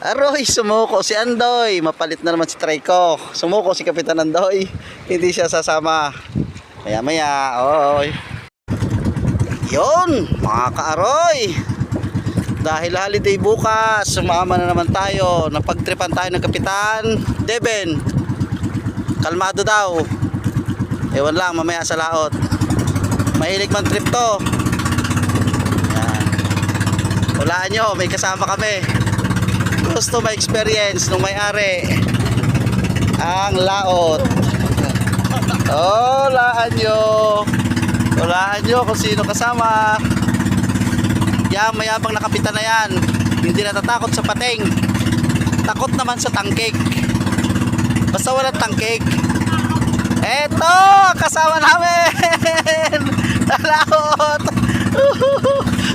Aroy, sumuko si Andoy. Mapalit na naman si Trico. Sumuko si Kapitan Andoy. Hindi siya sasama. Maya maya, oy. Yun, mga kaaroy. Dahil holiday bukas, sumama na naman tayo. Napagtripan tayo ng Kapitan Deben. Kalmado daw. Ewan lang, mamaya sa laot. Mahilig man trip to. Yan. Hulaan nyo, may kasama kami. Gusto ma-experience nung may-ari ang laot. Oh, hulaan nyo kung sino kasama. Yan, mayabang na kapitan na yan. Hindi natatakot sa pating. Takot naman sa tangkig. Basta walang tangkig. Eto, kasama namin. Laot.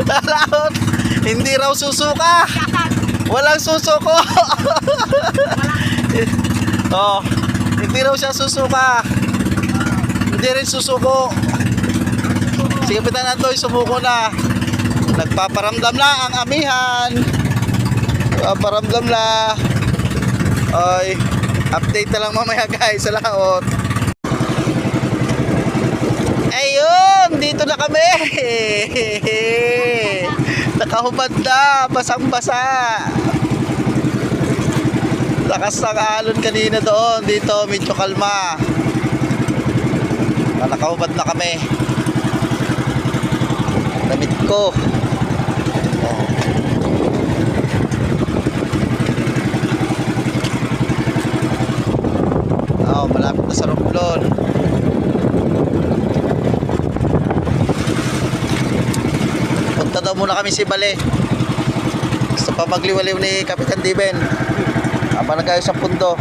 Laot. Hindi raw susuka. Walang susuko. Oh, hindi raw siya susuka. Hindi rin susuko. Si Kapitan Andoy sumuko na. Nagpaparamdam na ang amihan. Nagpaparamdam na. Oy, update na lang mamaya guys sa laot. Ayun, dito na kami. Nakahubad na, basang-basa. Lakas ng alon kanina doon. Dito medyo kalma. Nakahubad na kami. Damit ko. Oh, malapit na sa Romblon. Punta daw muna kami si Bale. Gusto pa magliwaliw ni Kapitan Deben. Habang nag-ayos sa pundo.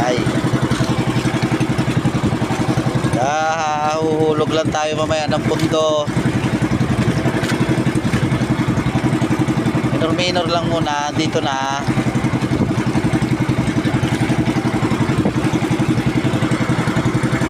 Ay. Huhulog lang tayo mamaya ng pundo. Minor lang muna. Dito na.